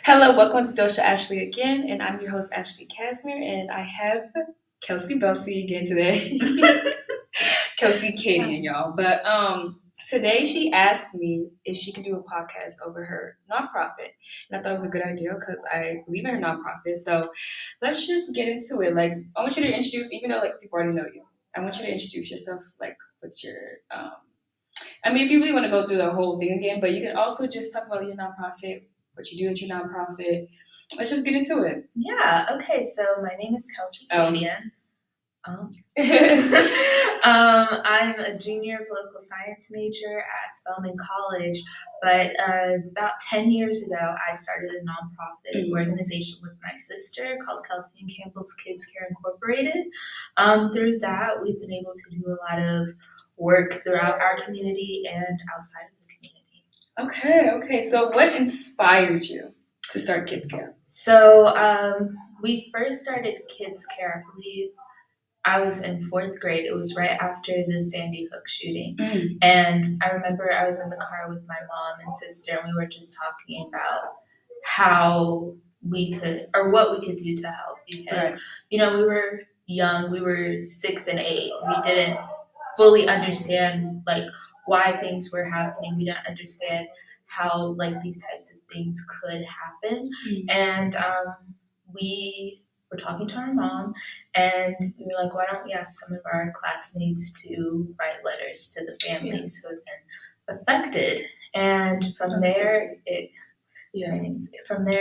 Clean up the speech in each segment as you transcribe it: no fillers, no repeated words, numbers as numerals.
Hello, welcome to Dosha Ashley again, and I'm your host Ashley Casimir, and I have Kelsey Belsey again today. Kelsey Cadien, y'all. But today she asked me if she could do a podcast over her nonprofit, and I thought it was a good idea because I believe in her nonprofit. So let's just get into it. Like, I want you to introduce, even though like people already know you, I want you to introduce yourself. Like, what's your I mean, if you really want to go through the whole thing again, but you can also just talk about your nonprofit, what you do at your nonprofit. Let's just get into it. Yeah, okay, so my name is Kelsey Cadien. I'm a junior political science major at Spelman College, but about 10 years ago, I started a nonprofit organization with my sister called Kelsey and Campbell's Kids Care Incorporated. Through that, we've been able to do a lot of work throughout our community and outside of the community. Okay. So what inspired you to start Kids Care? So we first started Kids Care, I believe I was in fourth grade. It was right after the Sandy Hook shooting. And I remember I was in the car with my mom and sister, and we were just talking about how we could, or what we could do to help. Because, we were young, we were 6 and 8. We didn't fully understand, like, why things were happening. We didn't understand how, like, these types of things could happen. And we were talking to our mom, and we were like, why don't we ask some of our classmates to write letters to the families who have been affected? And from there, it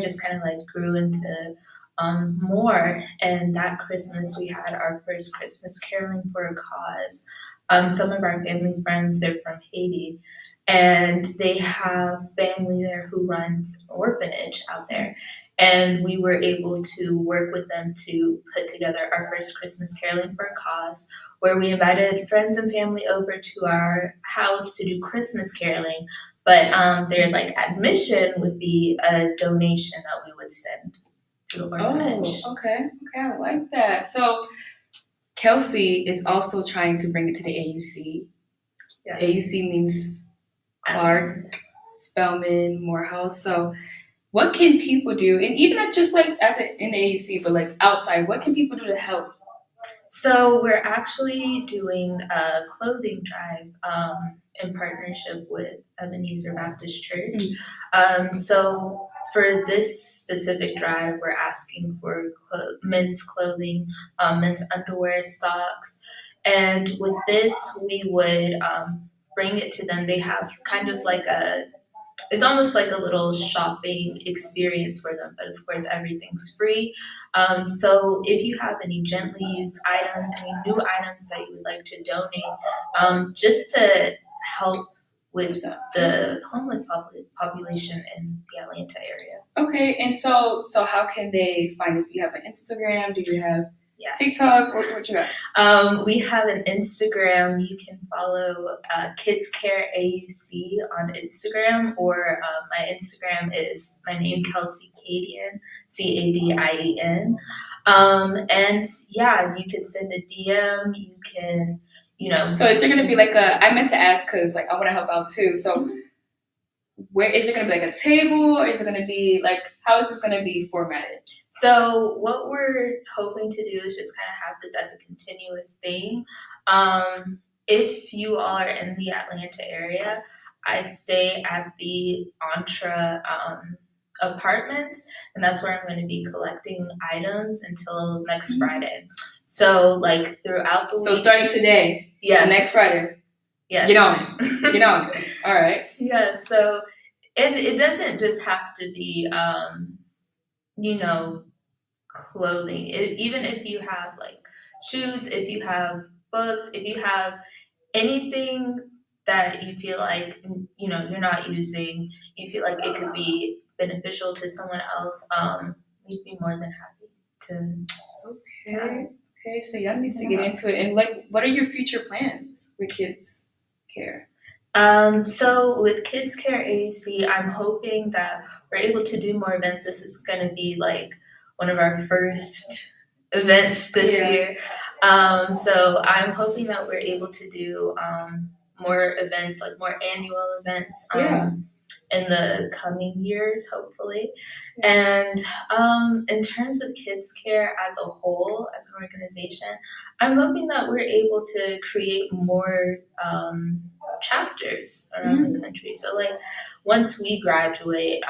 just kind of like grew into more. And that Christmas, we had our first Christmas caroling for a cause. Some of our family friends, they're from Haiti, and they have family there who runs an orphanage out there. And we were able to work with them to put together our first Christmas caroling for a cause, where we invited friends and family over to our house to do Christmas caroling. But their admission would be a donation that we would send to the orphanage. Oh, okay, I like that. So Kelsey is also trying to bring it to the AUC. Yes. AUC means Clark, Spelman, Morehouse. So what can people do, and even not just in the AUC, but like outside, what can people do to help? So we're actually doing a clothing drive in partnership with Ebenezer Baptist Church. So for this specific drive, we're asking for men's clothing, men's underwear, socks. And with this, we would bring it to them. They have kind of it's almost like a little shopping experience for them, but of course everything's free. So if you have any gently used items, any new items that you would like to donate, just to help with the homeless population in the Atlanta area. Okay, and so how can they find us? Do you have an Instagram? Do you have TikTok? What you got? We have an Instagram. You can follow Kids Care AUC on Instagram, or my Instagram is my name, Kelsey Cadien, Cadien. And yeah, you can send a DM. You can, So is there going to be I meant to ask because I want to help out too. So where is it going to be, a table, or is it going to be how is this going to be formatted? So what we're hoping to do is just kind of have this as a continuous thing. If you are in the Atlanta area, I stay at the Entre apartments, and that's where I'm going to be collecting items until next Friday. So throughout the week. So starting today. Yes. To next Friday. Yes. Get on it. All right. Yeah. So, and it doesn't just have to be, clothing. Even if you have shoes, if you have books, if you have anything that you feel like you're not using, you feel like it could be beneficial to someone else, we'd be more than happy to. Okay. So y'all need to get into it. And what are your future plans with Kids Care? So with Kids Care AUC, I'm hoping that we're able to do more events. This is going to be one of our first events this year. So I'm hoping that we're able to do more events, more annual events. in the coming years, hopefully. And in terms of kids care as a whole, as an organization, I'm hoping that we're able to create more chapters around the country. So like once we graduate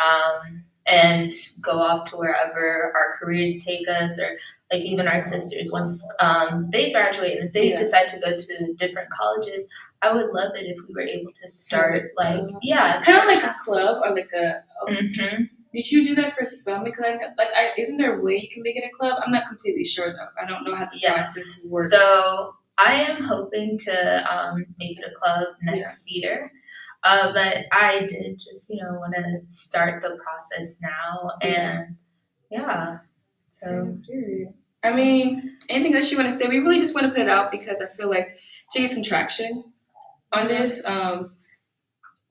and go off to wherever our careers take us, or like even our sisters, once they graduate and if they decide to go to different colleges, I would love it if we were able to start like kind of like a club or like a. Did you do that for spell? Because isn't there a way you can make it a club? I'm not completely sure though. I don't know how the process works. So I am hoping to make it a club next year. But I did just, want to start the process now. And so. I mean, anything else you want to say? We really just want to put it out because I feel like to get some traction on this.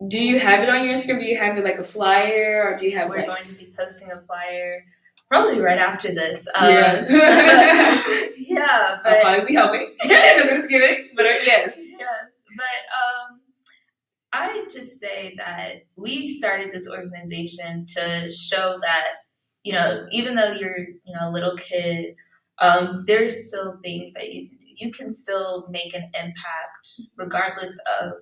Do you have it on your Instagram? Do you have it like a flyer, or do you have? We're going to be posting a flyer probably right after this. Yeah, but I'll probably be helping. Thanksgiving, but yes, but I just say that we started this organization to show that even though you're a little kid, there's still things that you can do. You can still make an impact regardless of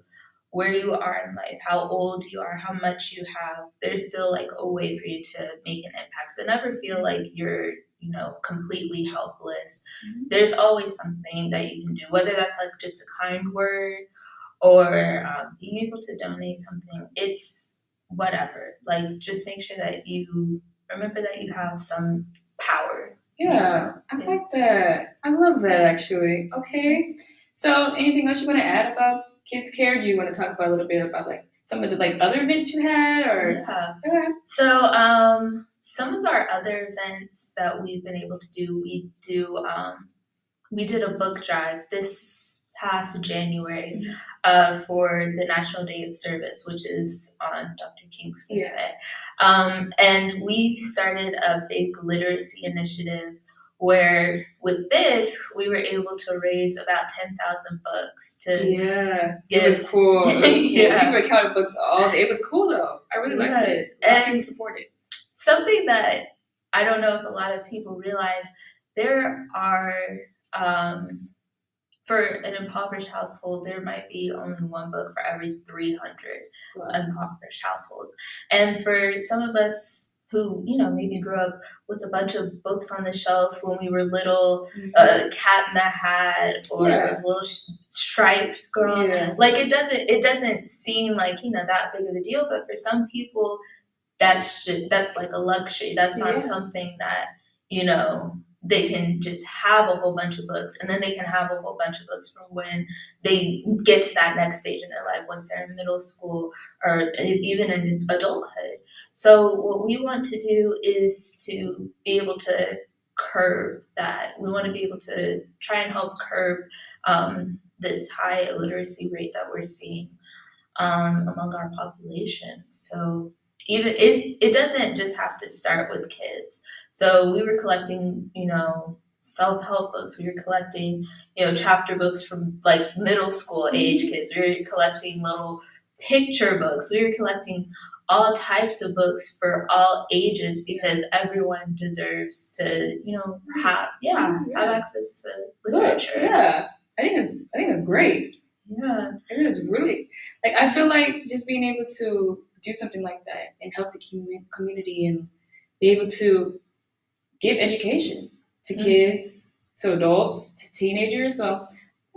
where you are in life, how old you are, how much you have. There's still like a way for you to make an impact. So never feel like you're, completely helpless. There's always something that you can do, whether that's like just a kind word or being able to donate something. It's whatever. Like just make sure that you remember that you have some power. Yeah, I like that. I love that actually. Okay. So anything else you want to add about Kids Care? Do you want to talk about a little bit about like some of the like other events you had or So some of our other events that we've been able to do, we did a book drive this past January for the National Day of Service, which is on Dr. King's birthday. And we started a big literacy initiative where with this, we were able to raise about 10,000 books to give. It was cool. We were counting books all day. It was cool though. I really liked it. And people supported. Something that I don't know if a lot of people realize, there are for an impoverished household, there might be only one book for every 300 impoverished households. And for some of us who, maybe grew up with a bunch of books on the shelf when we were little, Cat in the Hat or Little Striped Girl, like it doesn't seem like, that big of a deal. But for some people, that's like a luxury. That's not something that, they can just have a whole bunch of books, and then they can have a whole bunch of books from when they get to that next stage in their life, once they're in middle school or even in adulthood. So what we want to do is to be able to curb that. We want to be able to try and help curb this high illiteracy rate that we're seeing among our population. So even it doesn't just have to start with kids. So we were collecting, self-help books. We were collecting, chapter books from like middle school age kids. We were collecting little picture books. We were collecting all types of books for all ages because everyone deserves to, have access to literature. Yeah, I think it's great. Yeah, it is really like I feel like just being able to do something like that and help the community and be able to give education to kids, to adults, to teenagers. So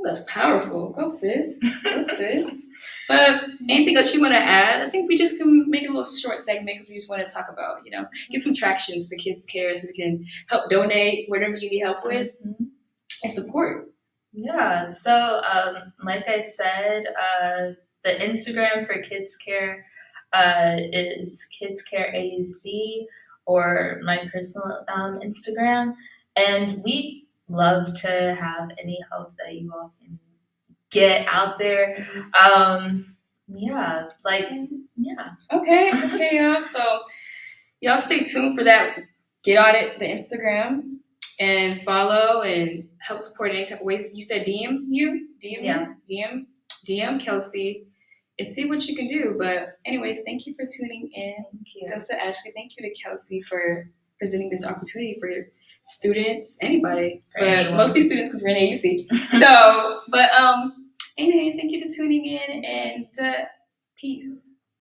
that's powerful. Go sis. Go sis. But anything else you want to add? I think we just can make it a little short segment because we just want to talk about, get some tractions to Kids Care so we can help donate whatever you need help with and support. Yeah. So like I said, the Instagram for Kids Care is Kids Care AUC, or my personal Instagram. And we love to have any help that you all can get out there. Okay, y'all. So y'all stay tuned for that. Get on it, the Instagram, and follow and help support in any type of ways. You said DM Kelsey and see what you can do. But anyways, thank you for tuning in. Thank you. Dosa Ashley, thank you to Kelsey for presenting this opportunity for students, anybody, For but anyone. mostly students because we're in AUC. So, but anyways, thank you for tuning in, and peace.